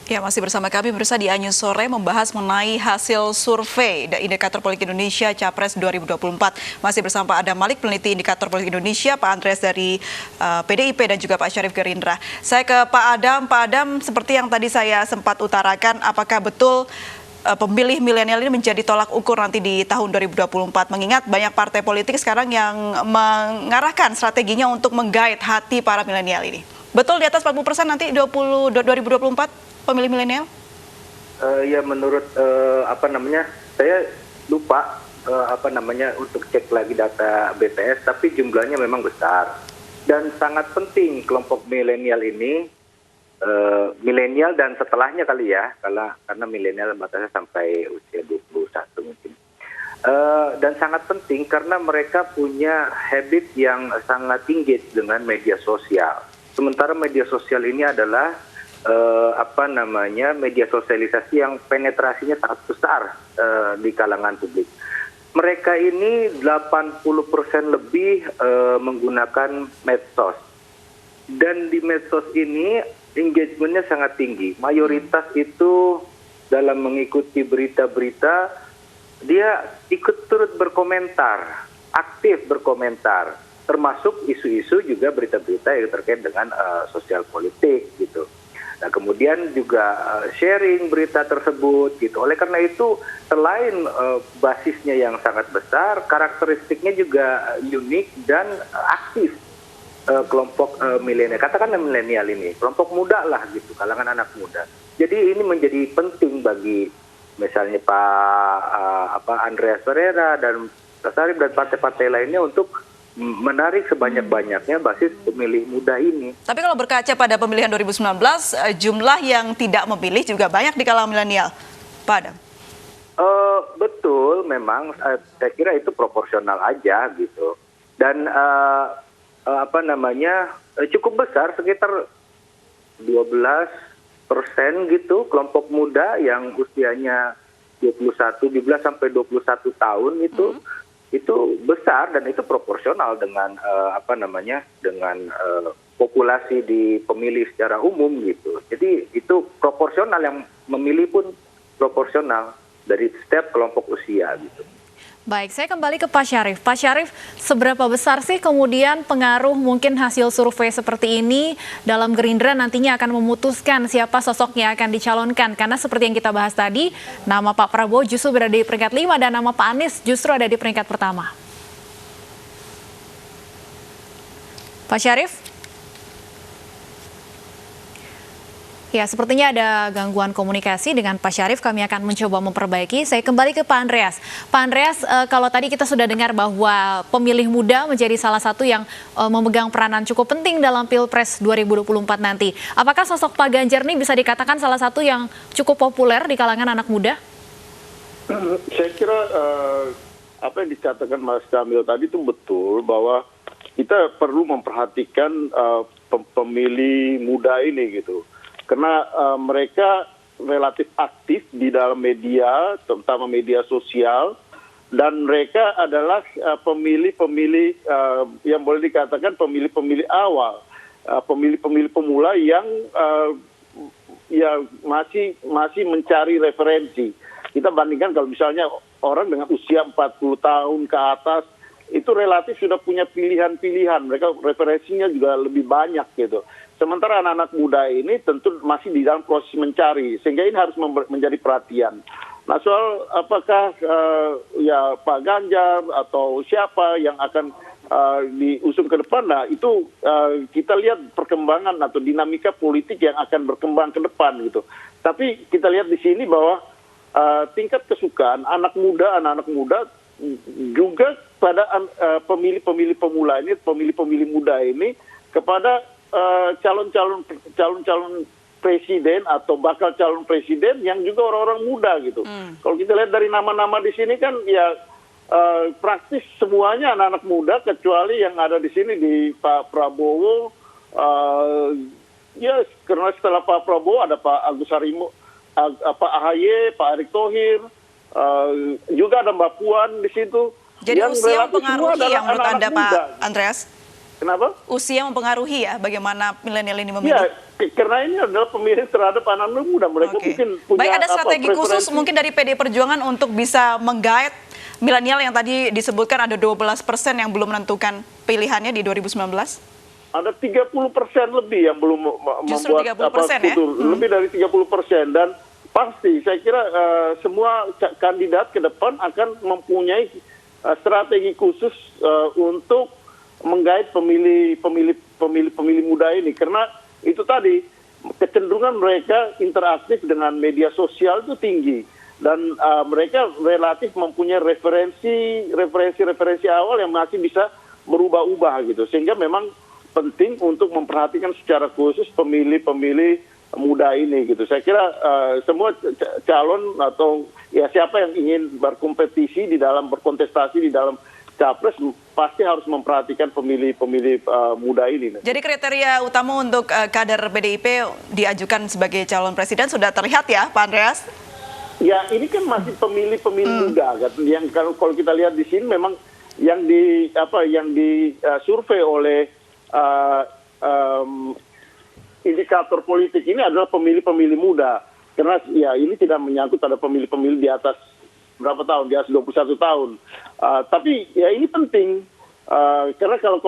Ya, masih bersama kami pemirsa di Anyus Sore membahas mengenai hasil survei Indikator Politik Indonesia Capres 2024. Masih bersama Pak Adam Malik, peneliti Indikator Politik Indonesia, Pak Andreas dari PDIP dan juga Pak Syarif Gerindra. Saya ke Pak Adam. Pak Adam, seperti yang tadi saya sempat utarakan, apakah betul pemilih milenial ini menjadi tolak ukur nanti di tahun 2024? Mengingat banyak partai politik sekarang yang mengarahkan strateginya untuk menggait hati para milenial ini. Betul di atas 40% nanti 2024? Pemilih milenial? Ya menurut saya lupa untuk cek lagi data BPS, tapi jumlahnya memang besar dan sangat penting kelompok milenial ini, milenial dan setelahnya kali ya, karena milenial batasnya sampai usia 21 mungkin. Dan sangat penting karena mereka punya habit yang sangat tinggi dengan media sosial. Sementara media sosial ini adalah media sosialisasi yang penetrasinya sangat besar di kalangan publik. Mereka ini 80% lebih menggunakan medsos. Dan di medsos ini engagementnya sangat tinggi. Mayoritas itu dalam mengikuti berita-berita, dia ikut turut berkomentar, aktif berkomentar. Termasuk isu-isu juga berita-berita yang terkait dengan sosial politik gitu. Nah, kemudian juga sharing berita tersebut gitu. Oleh karena itu, selain basisnya yang sangat besar, karakteristiknya juga unik dan aktif. Kelompok milenial, katakanlah milenial ini, kelompok muda lah gitu, kalangan anak muda. Jadi ini menjadi penting bagi misalnya Pak Andreas Ferreira dan Pak Syarif dan partai-partai lainnya untuk menarik sebanyak-banyaknya basis pemilih muda ini. Tapi kalau berkaca pada pemilihan 2019, jumlah yang tidak memilih juga banyak di kalangan milenial, Pak Adam. Betul, memang saya kira itu proporsional aja gitu. Dan cukup besar, sekitar 12% gitu, kelompok muda yang usianya 17 sampai 21 tahun itu. Itu besar dan itu proporsional dengan populasi di pemilih secara umum gitu. Jadi itu proporsional, yang memilih pun proporsional dari setiap kelompok usia gitu. Baik, saya kembali ke Pak Syarif. Pak Syarif, seberapa besar sih kemudian pengaruh mungkin hasil survei seperti ini dalam Gerindra nantinya akan memutuskan siapa sosok yang akan dicalonkan? Karena seperti yang kita bahas tadi, nama Pak Prabowo justru berada di peringkat 5 dan nama Pak Anies justru ada di peringkat pertama. Pak Syarif? Ya, sepertinya ada gangguan komunikasi dengan Pak Syarif. Kami akan mencoba memperbaiki. Saya kembali ke Pak Andreas. Pak Andreas, kalau tadi kita sudah dengar bahwa pemilih muda menjadi salah satu yang memegang peranan cukup penting dalam Pilpres 2024 nanti. Apakah sosok Pak Ganjar ini bisa dikatakan salah satu yang cukup populer di kalangan anak muda? Saya kira apa yang dikatakan Mas Kamil tadi itu betul, bahwa kita perlu memperhatikan pemilih muda ini gitu. Karena mereka relatif aktif di dalam media, terutama media sosial, dan mereka adalah pemilih-pemilih yang boleh dikatakan pemilih-pemilih awal, pemilih-pemilih pemula yang masih mencari referensi. Kita bandingkan kalau misalnya orang dengan usia 40 tahun ke atas, itu relatif sudah punya pilihan-pilihan, mereka referensinya juga lebih banyak gitu. Sementara anak-anak muda ini tentu masih di dalam proses mencari, sehingga ini harus menjadi perhatian. Nah, soal apakah Pak Ganjar atau siapa yang akan diusung ke depan, nah itu kita lihat perkembangan atau dinamika politik yang akan berkembang ke depan gitu. Tapi kita lihat di sini bahwa tingkat kesukaan anak-anak muda juga pada pemilih-pemilih pemula ini, pemilih-pemilih muda ini kepada calon-calon presiden atau bakal calon presiden yang juga orang-orang muda gitu. Kalau kita lihat dari nama-nama di sini kan ya praktis semuanya anak-anak muda, kecuali yang ada di sini di Pak Prabowo. Ya, karena setelah Pak Prabowo ada Pak Agus Harimurti, Pak AHY, Pak Erick Thohir, juga ada Mbak Puan di situ. Jadi usia mempengaruhi yang menurut Anda, Pak Andreas? Kenapa? Usia mempengaruhi ya bagaimana milenial ini memilih? Ya, karena ini adalah pemilih terhadap anak muda, mereka Oke. mungkin punya Baik, ada strategi khusus preferensi. mungkin dari PD Perjuangan untuk bisa menggait milenial yang tadi disebutkan ada 12% yang belum menentukan pilihannya di 2019? Ada 30% lebih yang belum Justru membuat 30% ya? lebih dari 30%, dan pasti saya kira semua kandidat ke depan akan mempunyai strategi khusus untuk menggait pemilih muda ini, karena itu tadi kecenderungan mereka interaktif dengan media sosial itu tinggi, dan mereka relatif mempunyai referensi awal yang masih bisa berubah-ubah gitu, sehingga memang penting untuk memperhatikan secara khusus pemilih muda ini gitu. Saya kira semua calon atau ya siapa yang ingin berkompetisi di dalam berkontestasi di dalam capres pasti harus memperhatikan pemilih muda ini. Jadi kriteria utama untuk kader PDIP diajukan sebagai calon presiden sudah terlihat ya, Pak Andreas? Ya, ini kan masih pemilih muda kan. Yang kalau kita lihat di sini memang yang disurvei oleh indikator politik ini adalah pemilih muda. Karena ya ini tidak menyangkut pada pemilih di atas berapa tahun, di atas 21 tahun. Tapi ya ini penting, karena kalau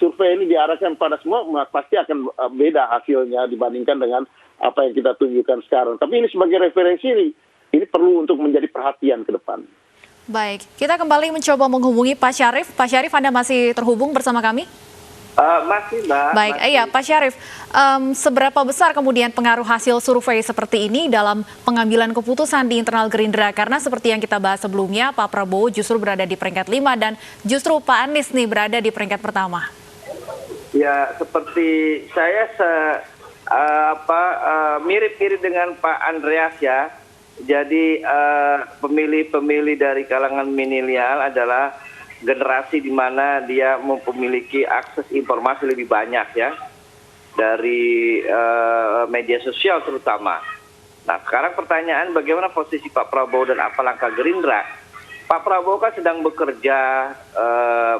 survei ini diarahkan pada semua, pasti akan beda hasilnya dibandingkan dengan apa yang kita tunjukkan sekarang. Tapi ini sebagai referensi, ini perlu untuk menjadi perhatian ke depan. Baik, kita kembali mencoba menghubungi Pak Syarif. Pak Syarif, Anda masih terhubung bersama kami? Masih, Mbak. Baik, iya Pak Syarif, seberapa besar kemudian pengaruh hasil survei seperti ini dalam pengambilan keputusan di internal Gerindra? Karena seperti yang kita bahas sebelumnya, Pak Prabowo justru berada di peringkat 5 dan justru Pak Anies nih berada di peringkat pertama. Ya, seperti saya mirip-mirip dengan Pak Andreas ya. Jadi pemilih-pemilih dari kalangan milenial adalah generasi di mana dia memiliki akses informasi lebih banyak ya, dari media sosial terutama. Nah, sekarang pertanyaan bagaimana posisi Pak Prabowo dan apa langkah Gerindra? Pak Prabowo kan sedang bekerja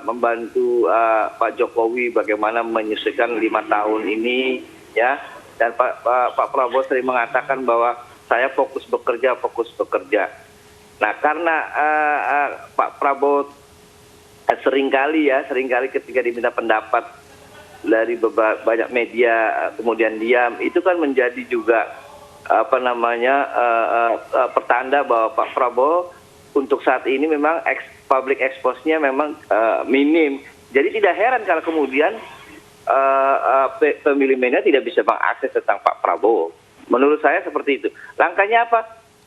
membantu Pak Jokowi bagaimana menyelesaikan 5 tahun ini ya, dan Pak Prabowo sering mengatakan bahwa saya fokus bekerja. Nah, karena Pak Prabowo seringkali ketika diminta pendapat dari banyak media kemudian diam, itu kan menjadi juga pertanda bahwa Pak Prabowo untuk saat ini memang public expose-nya memang minim. Jadi tidak heran kalau kemudian pemilih milenial tidak bisa mengakses tentang Pak Prabowo. Menurut saya seperti itu. Langkahnya apa?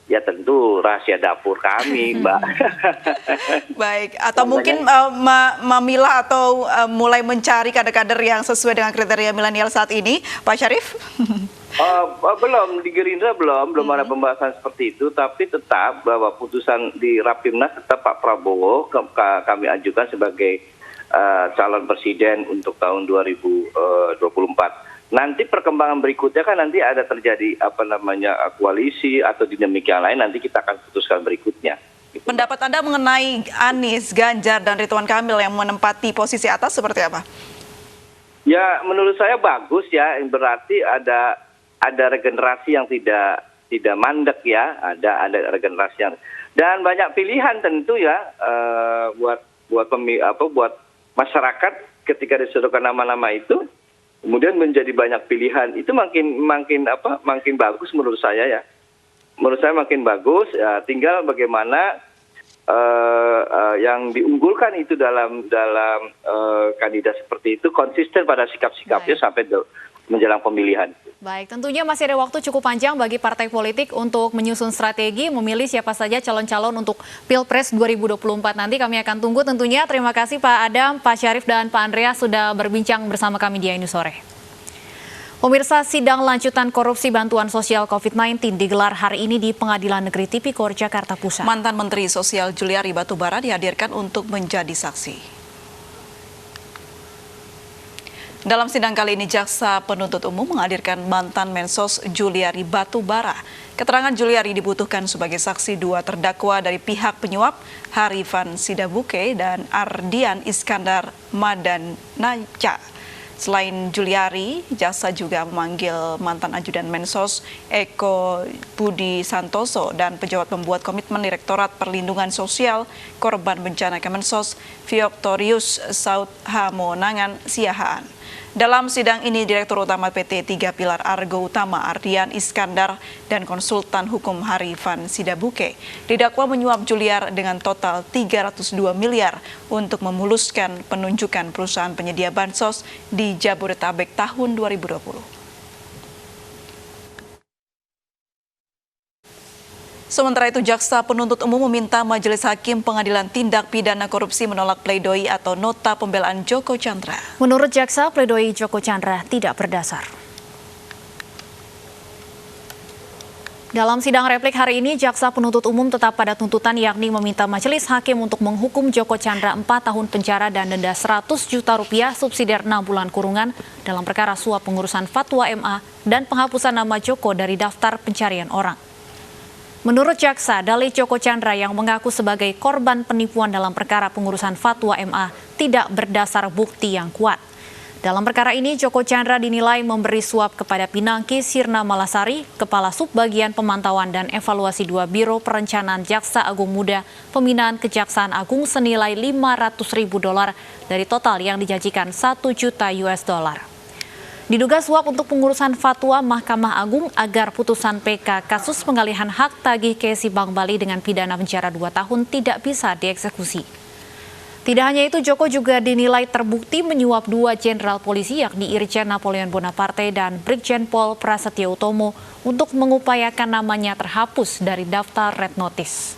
Ya tentu rahasia dapur kami, Mbak. Baik, atau mungkin memilah atau mulai mencari kader-kader yang sesuai dengan kriteria milenial saat ini, Pak Syarif? Belum, di Gerindra belum ada pembahasan seperti itu, tapi tetap bahwa putusan di Rapimnas tetap Pak Prabowo kami ajukan sebagai calon presiden untuk tahun 2024. Nanti perkembangan berikutnya kan nanti ada terjadi koalisi atau dinamika yang lain, nanti kita akan putuskan berikutnya. Pendapat Anda mengenai Anies, Ganjar, dan Ridwan Kamil yang menempati posisi atas seperti apa? Ya, menurut saya bagus ya, berarti ada regenerasi yang tidak mandek ya, ada regenerasi yang, dan banyak pilihan tentu ya buat masyarakat ketika disodorkan nama-nama itu. Kemudian menjadi banyak pilihan, itu makin bagus menurut saya ya. Menurut saya makin bagus, ya, tinggal bagaimana yang diunggulkan itu dalam kandidat seperti itu konsisten pada sikap-sikapnya sampai menjelang pemilihan. Baik, tentunya masih ada waktu cukup panjang bagi partai politik untuk menyusun strategi, memilih siapa saja calon-calon untuk Pilpres 2024 nanti. Kami akan tunggu tentunya. Terima kasih Pak Adam, Pak Syarif, dan Pak Andreas sudah berbincang bersama kami di Ainus Sore. Pemirsa, sidang lanjutan korupsi bantuan sosial COVID-19 digelar hari ini di Pengadilan Negeri Tipikor, Jakarta Pusat. Mantan Menteri Sosial Juliari Batubara dihadirkan untuk menjadi saksi. Dalam sidang kali ini, Jaksa Penuntut Umum menghadirkan mantan Mensos Juliari Batubara. Keterangan Juliari dibutuhkan sebagai saksi dua terdakwa dari pihak penyuap, Harifan Sidabuke dan Ardian Iskandar Madananca. Selain Juliari, jaksa juga memanggil mantan ajudan Mensos Eko Budi Santoso dan pejabat pembuat komitmen Direktorat Perlindungan Sosial Korban Bencana Kemensos Victorius Saud Hamonangan Siahaan. Dalam sidang ini, Direktur Utama PT Tiga Pilar Argo Utama Ardian Iskandar dan konsultan hukum Harifan Sidabuke didakwa menyuap Juliar dengan total 302 miliar untuk memuluskan penunjukan perusahaan penyedia bansos di Jabodetabek tahun 2020. Sementara itu, Jaksa Penuntut Umum meminta Majelis Hakim Pengadilan Tindak Pidana Korupsi menolak pledoi atau nota pembelaan Joko Chandra. Menurut Jaksa, pledoi Joko Chandra tidak berdasar. Dalam sidang replik hari ini, Jaksa Penuntut Umum tetap pada tuntutan yakni meminta Majelis Hakim untuk menghukum Joko Chandra 4 tahun penjara dan denda 100 juta rupiah subsidiar 6 bulan kurungan dalam perkara suap pengurusan fatwa MA dan penghapusan nama Joko dari daftar pencarian orang. Menurut Jaksa, dalih Joko Chandra yang mengaku sebagai korban penipuan dalam perkara pengurusan fatwa MA tidak berdasar bukti yang kuat. Dalam perkara ini, Joko Chandra dinilai memberi suap kepada Pinangki Sirna Malasari, Kepala Subbagian Pemantauan dan Evaluasi 2 Biro Perencanaan Jaksa Agung Muda, Pembinaan Kejaksaan Agung senilai $500.000 dari total yang dijanjikan 1 juta US dollar. Diduga suap untuk pengurusan fatwa Mahkamah Agung agar putusan PK kasus pengalihan hak tagih Kesi Bank Bali dengan pidana penjara 2 tahun tidak bisa dieksekusi. Tidak hanya itu, Joko juga dinilai terbukti menyuap 2 jenderal polisi yakni Irjen Napoleon Bonaparte dan Brigjen Pol Prasetyo Utomo untuk mengupayakan namanya terhapus dari daftar Red Notice.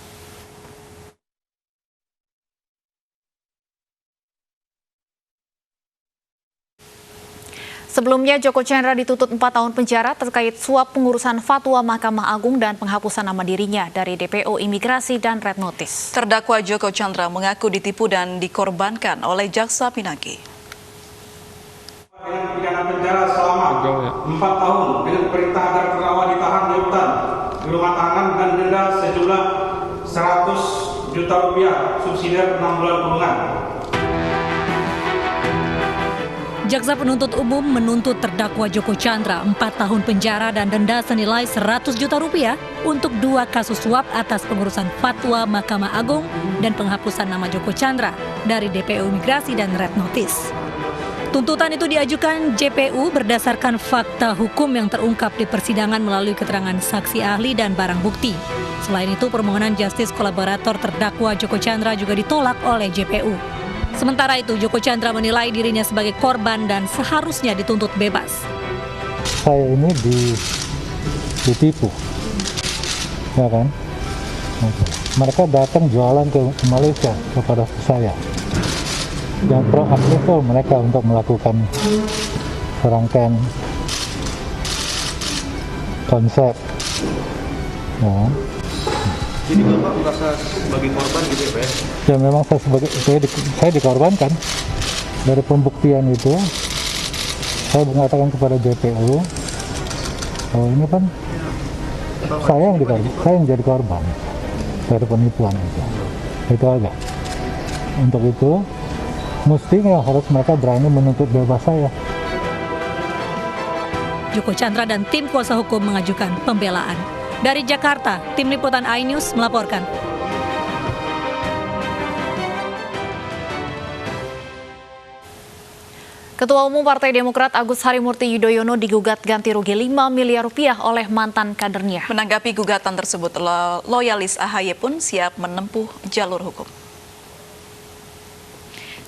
Sebelumnya, Joko Chandra dituntut 4 tahun penjara terkait suap pengurusan fatwa Mahkamah Agung dan penghapusan nama dirinya dari DPO Imigrasi dan Red Notice. Terdakwa Joko Chandra mengaku ditipu dan dikorbankan oleh Jaksa Pinangki. Dengan pidana penjara selama 4 tahun dengan perintah agar terdakwa ditahan di hutan, di rumah tahanan dan denda sejumlah 100 juta rupiah subsidiar 6 bulan kurungan. Jaksa Penuntut Umum menuntut terdakwa Joko Chandra 4 tahun penjara dan denda senilai 100 juta rupiah untuk 2 kasus suap atas pengurusan fatwa Mahkamah Agung dan penghapusan nama Joko Chandra dari DPO Imigrasi dan Red Notice. Tuntutan itu diajukan JPU berdasarkan fakta hukum yang terungkap di persidangan melalui keterangan saksi ahli dan barang bukti. Selain itu, permohonan justice kolaborator terdakwa Joko Chandra juga ditolak oleh JPU. Sementara itu, Joko Chandra menilai dirinya sebagai korban dan seharusnya dituntut bebas. Saya ini ditipu, ya kan? Mereka datang jualan ke Malaysia kepada saya. Yang proaktif itu mereka untuk melakukan serangkaian konsep. Ya. Jadi Bapak merasa sebagai korban gitu ya Pak ya? Ya memang saya dikorbankan. Dari pembuktian itu, saya mengatakan kepada JPU, oh ini kan saya yang jadi korban dari penipuan itu. Itu aja. Untuk itu, mestinya harus mereka berani menuntut bebas saya. Joko Chandra dan tim kuasa hukum mengajukan pembelaan. Dari Jakarta, tim liputan iNews melaporkan. Ketua Umum Partai Demokrat Agus Harimurti Yudhoyono digugat ganti rugi 5 miliar rupiah oleh mantan kadernya. Menanggapi gugatan tersebut, loyalis AHY pun siap menempuh jalur hukum.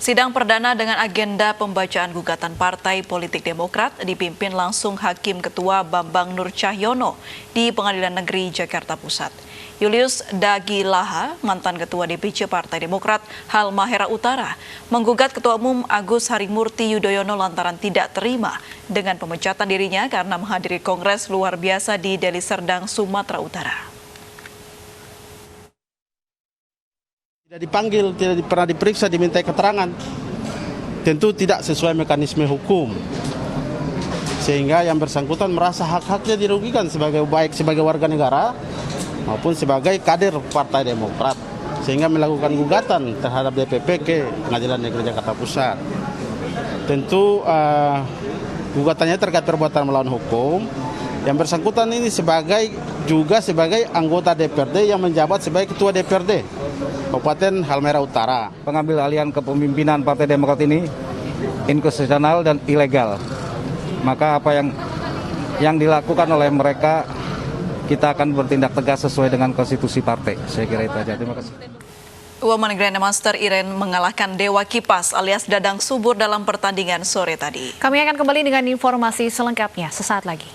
Sidang perdana dengan agenda pembacaan gugatan Partai Politik Demokrat dipimpin langsung Hakim Ketua Bambang Nur Cahyono di Pengadilan Negeri Jakarta Pusat. Julius Dagilaha, mantan Ketua DPC Partai Demokrat Halmahera Utara, menggugat Ketua Umum Agus Harimurti Yudhoyono lantaran tidak terima dengan pemecatan dirinya karena menghadiri Kongres luar biasa di Deli Serdang, Sumatera Utara. Tidak dipanggil, tidak pernah diperiksa, dimintai keterangan. Tentu tidak sesuai mekanisme hukum. Sehingga yang bersangkutan merasa hak-haknya dirugikan baik sebagai warga negara maupun sebagai kader Partai Demokrat. Sehingga melakukan gugatan terhadap DPP ke Pengadilan Negeri Jakarta Pusat. Tentu gugatannya terkait perbuatan melawan hukum. Yang bersangkutan ini juga sebagai anggota DPRD yang menjabat sebagai Ketua DPRD Kabupaten Halmahera Utara. Pengambil alihan kepemimpinan Partai Demokrat ini inkonstitusional dan ilegal. Maka apa yang dilakukan oleh mereka, kita akan bertindak tegas sesuai dengan konstitusi partai. Saya kira itu aja. Terima kasih. Woman Grandmaster Iren mengalahkan Dewa Kipas alias Dadang Subur dalam pertandingan sore tadi. Kami akan kembali dengan informasi selengkapnya sesaat lagi.